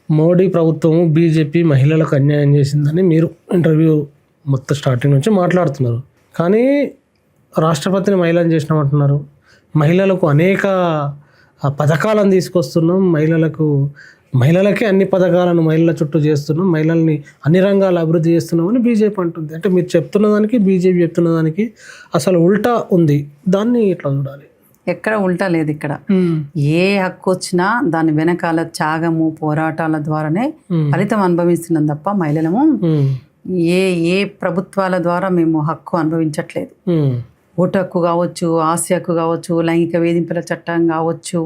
మోడీ ప్రభుత్వము బీజేపీ మహిళలకు అన్యాయం చేసిందని మీరు ఇంటర్వ్యూ మొత్తం స్టార్టింగ్ నుంచి మాట్లాడుతున్నారు. కానీ రాష్ట్రపతిని మహిళను చేసినామంటున్నారు. మహిళలకు అనేక పథకాలను తీసుకొస్తున్నాం. మహిళలకే అన్ని పథకాలను మహిళల చుట్టూ చేస్తున్నాం. మహిళల్ని అన్ని రంగాలు అభివృద్ధి చేస్తున్నామని బీజేపీ అంటుంది. అంటే మీరు చెప్తున్న దానికి బీజేపీ చెప్తున్న దానికి అసలు ఉల్టా ఉంది. దాన్ని ఎట్లా చూడాలి? ఎక్కడ ఉల్టా లేదు. ఇక్కడ ఏ హక్కు వచ్చినా దాని వెనకాల త్యాగము పోరాటాల ద్వారానే ఫలితం అనుభవిస్తున్నాం తప్ప మహిళలము ఏ ప్రభుత్వాల ద్వారా మేము హక్కు అనుభవించట్లేదు. ఓటు హక్కు కావచ్చు, ఆస్తి హక్కు కావచ్చు, లైంగిక వేధింపుల చట్టం కావచ్చు,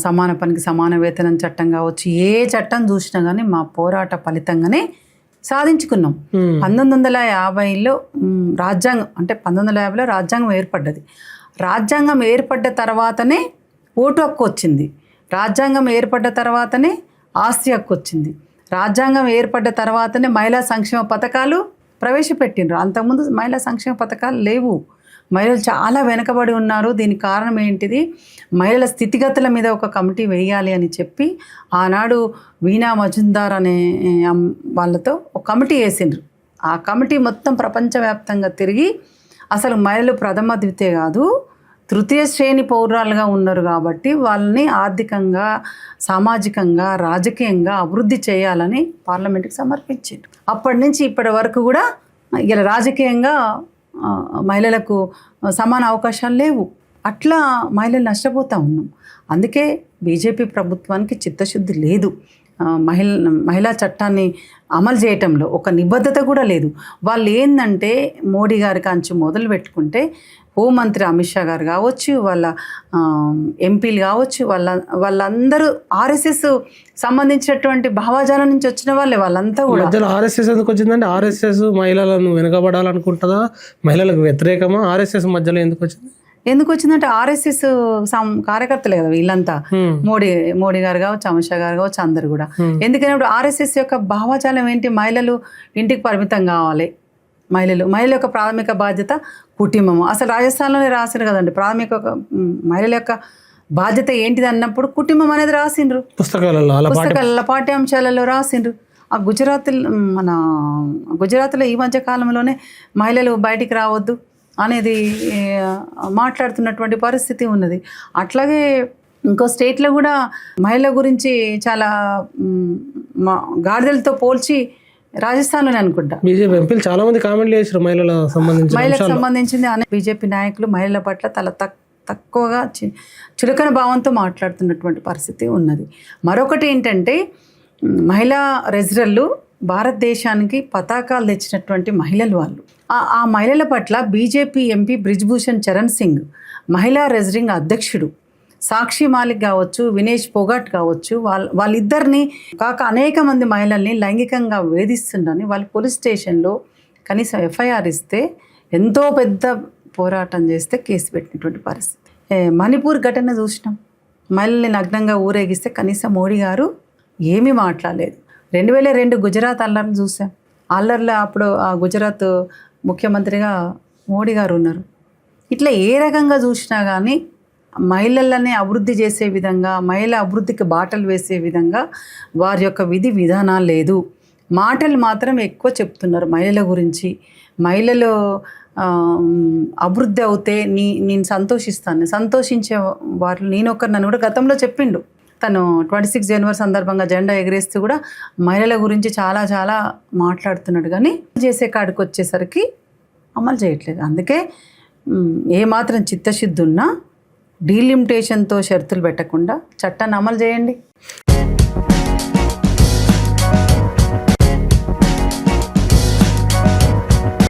సమాన పనికి సమాన వేతనం చట్టం కావచ్చు, ఏ చట్టం చూసినా కానీ మా పోరాట ఫలితంగానే సాధించుకున్నాం. 1950లో రాజ్యాంగం అంటే 1950లో రాజ్యాంగం ఏర్పడ్డది. రాజ్యాంగం ఏర్పడ్డ తర్వాతనే ఓటు హక్కు వచ్చింది. రాజ్యాంగం ఏర్పడ్డ తర్వాతనే ఆస్తి హక్కు వచ్చింది. రాజ్యాంగం ఏర్పడ్డ తర్వాతనే మహిళా సంక్షేమ పథకాలు ప్రవేశపెట్టిండ్రు. అంతకుముందు మహిళా సంక్షేమ పథకాలు లేవు. మహిళలు చాలా వెనకబడి ఉన్నారు. దీనికి కారణం ఏంటిది? మహిళల స్థితిగతుల మీద ఒక కమిటీ వేయాలి అని చెప్పి ఆనాడు వీణా మజుందార్ అనే వాళ్ళతో ఒక కమిటీ వేసిండ్రు. ఆ కమిటీ మొత్తం ప్రపంచవ్యాప్తంగా తిరిగి అసలు మహిళలు ప్రథమ ద్వితీయ కాదు తృతీయ శ్రేణి పౌరాలుగా ఉన్నారు కాబట్టి వాళ్ళని ఆర్థికంగా, సామాజికంగా, రాజకీయంగా అభివృద్ధి చేయాలని పార్లమెంట్కి సమర్పించారు. అప్పటి నుంచి ఇప్పటి వరకు కూడా ఇలా రాజకీయంగా మహిళలకు సమాన అవకాశాలు లేవు. అట్లా మహిళలు నష్టపోతూ ఉన్నాం. అందుకే బీజేపీ ప్రభుత్వానికి చిత్తశుద్ధి లేదు. మహిళా చట్టాన్ని అమలు చేయటంలో ఒక నిబద్ధత కూడా లేదు. వాళ్ళు ఏంటంటే మోడీ గారి కాంచి మొదలు పెట్టుకుంటే హోంమంత్రి అమిత్ షా గారు కావచ్చు, వాళ్ళ ఎంపీలు కావచ్చు, వాళ్ళందరూ ఆర్ఎస్ఎస్ సంబంధించినటువంటి భావజాలం నుంచి వచ్చిన వాళ్ళే. వాళ్ళంతా కూడా ఆర్ఎస్ఎస్ ఎందుకు వచ్చిందంటే ఆర్ఎస్ఎస్ మహిళలను వెనుకబడాలనుకుంటుందా? మహిళలకు వ్యతిరేకమా? ఆర్ఎస్ఎస్ మధ్యలో ఎందుకు వచ్చిందంటే ఆర్ఎస్ఎస్ కార్యకర్తలే కదా వీళ్ళంతా. మోడీ గారు కావచ్చు, అమిత్ షా గారు కావచ్చు, అందరు కూడా. ఎందుకంటే ఇప్పుడు ఆర్ఎస్ఎస్ యొక్క భావజాలం ఏంటి? మహిళలు ఇంటికి పరిమితం కావాలి. మహిళల యొక్క ప్రాథమిక బాధ్యత కుటుంబము. అసలు రాజస్థాన్లోనే రాసిండ్రు కదండి మహిళల యొక్క బాధ్యత ఏంటిది అన్నప్పుడు కుటుంబం అనేది రాసిండ్రు పుస్తకాలలో, పాఠ్యాంశాలలో రాసిండ్రు. ఆ గుజరాత్లో ఈ మధ్య కాలంలోనే మహిళలు బయటికి రావద్దు అనేది మాట్లాడుతున్నటువంటి పరిస్థితి ఉన్నది. అట్లాగే ఇంకో స్టేట్లో కూడా మహిళల గురించి చాలా గాడిదలతో పోల్చి రాజస్థాన్లోనే అనుకుంటా బీజేపీ ఎంపీలు చాలా మంది కామెంట్లు చేశారు మహిళలకు సంబంధించింది. అనే బీజేపీ నాయకులు మహిళల పట్ల తక్కువగా చులకన భావంతో మాట్లాడుతున్నటువంటి పరిస్థితి ఉన్నది. మరొకటి ఏంటంటే మహిళా రెజ్లర్లు భారతదేశానికి పతాకాలు తెచ్చినటువంటి మహిళలు వాళ్ళు. ఆ మహిళల పట్ల బీజేపీ ఎంపీ బ్రిజ్భూషణ్ చరణ్ సింగ్, మహిళా రెజ్లింగ్ అధ్యక్షుడు సాక్షి మాలిక్ కావచ్చు, వినేష్ పోగాట్ కావచ్చు, వాళ్ళిద్దరిని కాక అనేక మంది మహిళల్ని లైంగికంగా వేధిస్తుండని వాళ్ళు పోలీస్ స్టేషన్లో కనీసం ఎఫ్ఐఆర్ ఇస్తే, ఎంతో పెద్ద పోరాటం చేస్తే కేసు పెట్టినటువంటి పరిస్థితి. మణిపూర్ ఘటన చూసినాం. మహిళల్ని నగ్నంగా ఊరేగిస్తే కనీసం మోడీ గారు ఏమీ మాట్లాడలేదు. 2002 గుజరాత్ అల్లర్లు చూసాం. అల్లర్లో అప్పుడు ఆ గుజరాత్ ముఖ్యమంత్రిగా మోడీ గారు ఉన్నారు. ఇట్లా ఏ రకంగా చూసినా కానీ మహిళలని అభివృద్ధి చేసే విధంగా, మహిళ అభివృద్ధికి బాటలు వేసే విధంగా వారి యొక్క విధి విధానాలు లేదు. మాటలు మాత్రం ఎక్కువ చెప్తున్నారు మహిళల గురించి. మహిళలు అభివృద్ధి అవుతే నేను సంతోషిస్తాను, సంతోషించే వారు నేనొకరు నన్ను కూడా గతంలో చెప్పిండు. తను 26 జనవరి సందర్భంగా జెండా ఎగరేస్తూ కూడా మహిళల గురించి చాలా చాలా మాట్లాడుతున్నాడు. కానీ చేసే కాడికి వచ్చేసరికి అమలు చేయట్లేదు. అందుకే ఏమాత్రం చిత్తశుద్ధి ఉన్నా డీలిమిటేషన్తో షరతులు పెట్టకుండా చట్టాన్ని అమలు చేయండి.